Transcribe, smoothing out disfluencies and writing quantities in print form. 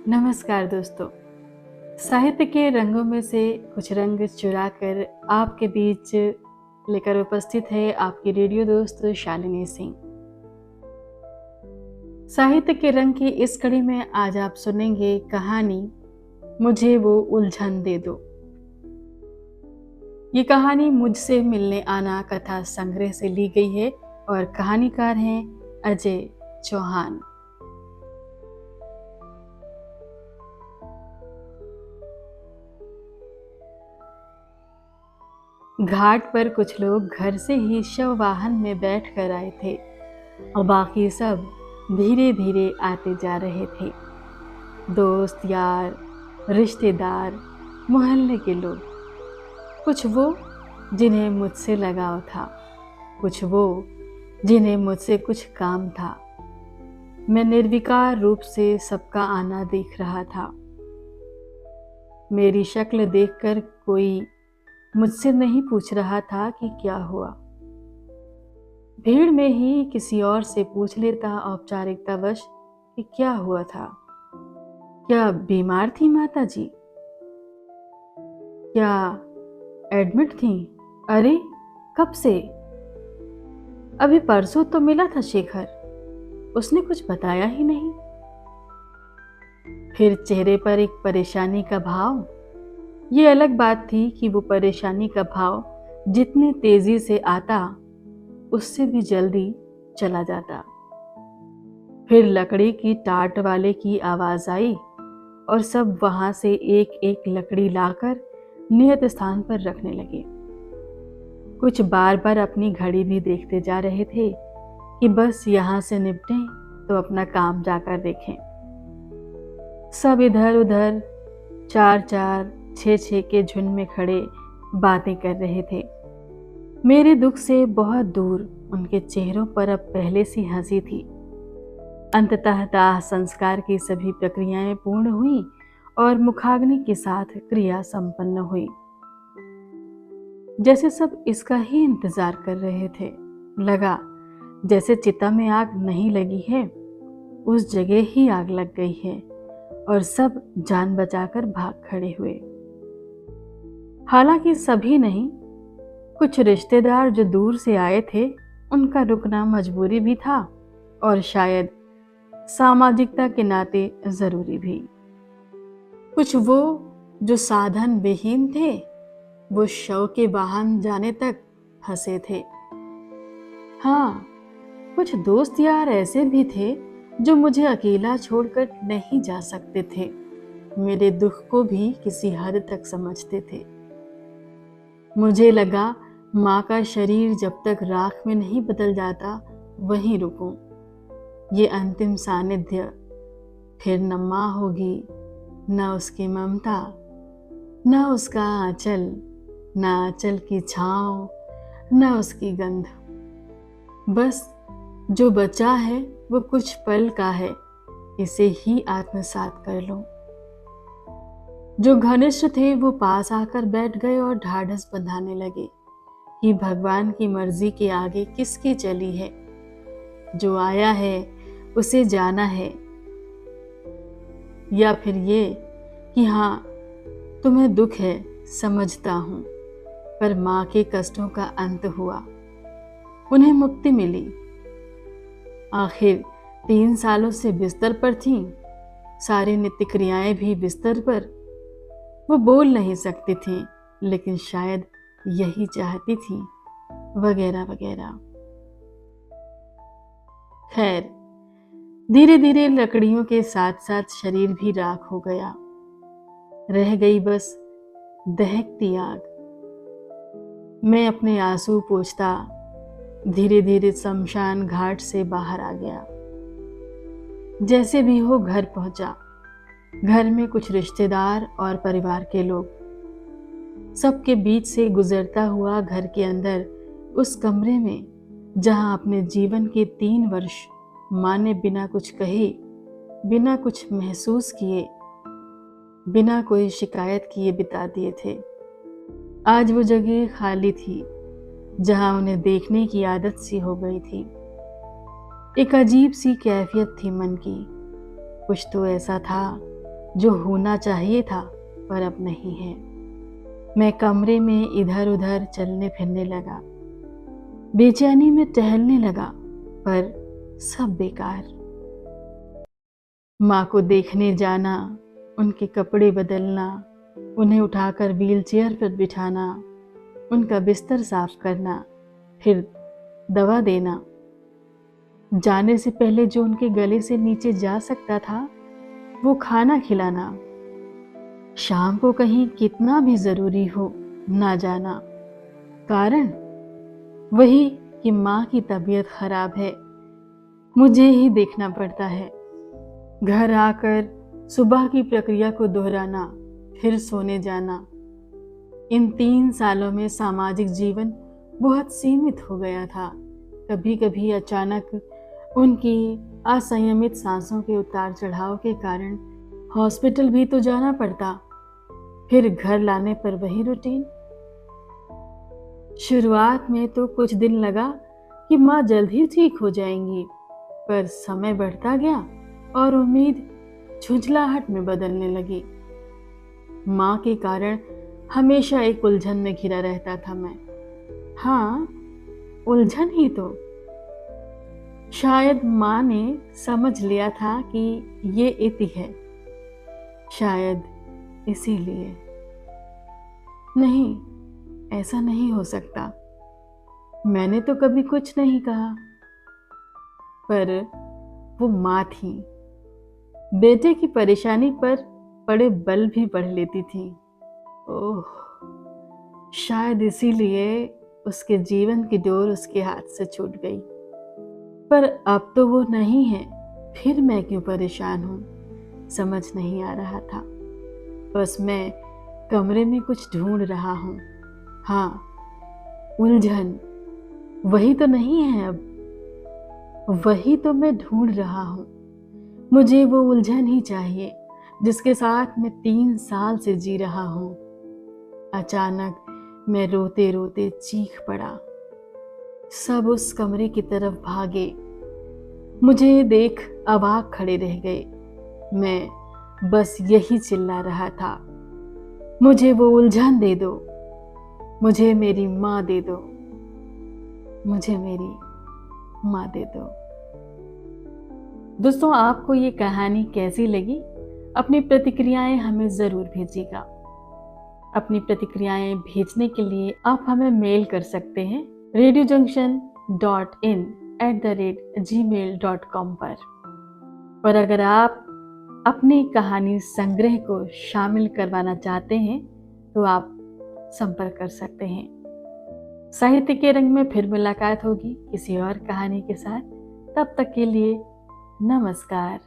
नमस्कार दोस्तों। साहित्य के रंगों में से कुछ रंग चुरा कर आपके बीच लेकर उपस्थित है आपकी रेडियो दोस्त शालिनी सिंह। साहित्य के रंग की इस कड़ी में आज आप सुनेंगे कहानी मुझे वो उलझन दे दो। ये कहानी मुझसे मिलने आना कथा संग्रह से ली गई है और कहानीकार हैं अजय चौहान। घाट पर कुछ लोग घर से ही शव वाहन में बैठ कर आए थे और बाकी सब धीरे धीरे आते जा रहे थे। दोस्त यार, रिश्तेदार, मोहल्ले के लोग, कुछ वो जिन्हें मुझसे लगाव था, कुछ वो जिन्हें मुझसे कुछ काम था। मैं निर्विकार रूप से सबका आना देख रहा था। मेरी शक्ल देखकर कोई मुझसे नहीं पूछ रहा था कि क्या हुआ। भीड़ में ही किसी और से पूछ लेता औपचारिकतावश कि क्या हुआ था। क्या बीमार थी माता जी? क्या एडमिट थी? अरे कब से? अभी परसों तो मिला था शेखर, उसने कुछ बताया ही नहीं। फिर चेहरे पर एक परेशानी का भाव। ये अलग बात थी कि वो परेशानी का भाव जितनी तेजी से आता उससे भी जल्दी चला जाता। फिर लकड़ी की टाट वाले की आवाज आई और सब वहां से एक एक लकड़ी लाकर नियत स्थान पर रखने लगे। कुछ बार बार अपनी घड़ी भी देखते जा रहे थे कि बस यहां से निपटें तो अपना काम जाकर देखें। सब इधर उधर 4-4, 6-6 के झुंड में खड़े बातें कर रहे थे। मेरे दुख से बहुत दूर उनके चेहरों पर अब पहले सी हंसी थी। अंततः दाह संस्कार की सभी प्रक्रियाएं पूर्ण हुई और मुखाग्नि के साथ क्रिया संपन्न हुई। जैसे सब इसका ही इंतजार कर रहे थे। लगा जैसे चिता में आग नहीं लगी है, उस जगह ही आग लग गई है और सब जान बचाकर भाग खड़े हुए। हालांकि सभी नहीं, कुछ रिश्तेदार जो दूर से आए थे उनका रुकना मजबूरी भी था और शायद सामाजिकता के नाते जरूरी भी। कुछ वो जो साधन विहीन थे, वो शव के वाहन जाने तक फंसे थे। हाँ, कुछ दोस्त यार ऐसे भी थे जो मुझे अकेला छोड़कर नहीं जा सकते थे। मेरे दुख को भी किसी हद तक समझते थे। मुझे लगा माँ का शरीर जब तक राख में नहीं बदल जाता वहीं रुकूं। ये अंतिम सानिध्य, फिर न माँ होगी, न उसकी ममता, न उसका आंचल, न आंचल की छाँव, न उसकी गंध। बस जो बचा है वो कुछ पल का है, इसे ही आत्मसात कर लो। जो घनिष्ठ थे वो पास आकर बैठ गए और ढाढ़स बंधाने लगे कि भगवान की मर्जी के आगे किसकी चली है। जो आया है उसे जाना है, या फिर ये कि हाँ तुम्हें दुख है, समझता हूं, पर माँ के कष्टों का अंत हुआ, उन्हें मुक्ति मिली। आखिर 3 सालों से बिस्तर पर थीं, सारी नित्य क्रियाएं भी बिस्तर पर। वो बोल नहीं सकती थी लेकिन शायद यही चाहती थी, वगैरह वगैरह। खैर, धीरे धीरे लकड़ियों के साथ साथ शरीर भी राख हो गया। रह गई बस दहकती आग। मैं अपने आंसू पोंछता धीरे धीरे शमशान घाट से बाहर आ गया। जैसे भी हो घर पहुंचा। घर में कुछ रिश्तेदार और परिवार के लोग, सबके बीच से गुजरता हुआ घर के अंदर उस कमरे में जहां अपने जीवन के 3 वर्ष माँ ने बिना कुछ कहे, बिना कुछ महसूस किए, बिना कोई शिकायत किए बिता दिए थे, आज वो जगह खाली थी जहां उन्हें देखने की आदत सी हो गई थी। एक अजीब सी कैफियत थी मन की। कुछ तो ऐसा था जो होना चाहिए था पर अब नहीं है। मैं कमरे में इधर उधर चलने फिरने लगा, बेचैनी में टहलने लगा, पर सब बेकार। माँ को देखने जाना, उनके कपड़े बदलना, उन्हें उठाकर व्हीलचेयर पर बिठाना, उनका बिस्तर साफ करना, फिर दवा देना, जाने से पहले जो उनके गले से नीचे जा सकता था वो खाना खिलाना, शाम को कहीं कितना भी जरूरी हो ना जाना, कारण वही कि माँ की तबीयत खराब है, मुझे ही देखना पड़ता है। घर आकर सुबह की प्रक्रिया को दोहराना, फिर सोने जाना। इन 3 सालों में सामाजिक जीवन बहुत सीमित हो गया था। कभी कभी अचानक उनकी असंयमित सांसों के उतार चढ़ाव के कारण हॉस्पिटल भी तो जाना पड़ता, फिर घर लाने पर वही रूटीन। शुरुआत में तो कुछ दिन लगा कि माँ जल्द ही ठीक हो जाएंगी, पर समय बढ़ता गया और उम्मीद झुंझलाहट में बदलने लगी। माँ के कारण हमेशा एक उलझन में घिरा रहता था मैं। हाँ, उलझन ही तो। शायद माँ ने समझ लिया था कि ये इति है, शायद इसीलिए। नहीं, ऐसा नहीं हो सकता, मैंने तो कभी कुछ नहीं कहा। पर वो माँ थी, बेटे की परेशानी पर बड़े बल भी पढ़ लेती थी। ओह, शायद इसीलिए उसके जीवन की डोर उसके हाथ से छूट गई। पर अब तो वो नहीं है, फिर मैं क्यों परेशान हूँ, समझ नहीं आ रहा था। बस मैं कमरे में कुछ ढूंढ रहा हूँ। हाँ, उलझन वही तो नहीं है अब, वही तो मैं ढूंढ रहा हूँ। मुझे वो उलझन ही चाहिए जिसके साथ मैं 3 साल से जी रहा हूँ। अचानक मैं रोते रोते चीख पड़ा। सब उस कमरे की तरफ भागे, मुझे देख अवाक खड़े रह गए। मैं बस यही चिल्ला रहा था, मुझे वो उलझन दे दो, मुझे मेरी माँ दे दो, मुझे मेरी माँ दे दो। दोस्तों, आपको ये कहानी कैसी लगी? अपनी प्रतिक्रियाएं हमें ज़रूर भेजिएगा। अपनी प्रतिक्रियाएं भेजने के लिए आप हमें मेल कर सकते हैं radiojunction.in@gmail.com पर। और अगर आप अपनी कहानी संग्रह को शामिल करवाना चाहते हैं तो आप संपर्क कर सकते हैं। साहित्य के रंग में फिर मुलाकात होगी किसी और कहानी के साथ। तब तक के लिए नमस्कार।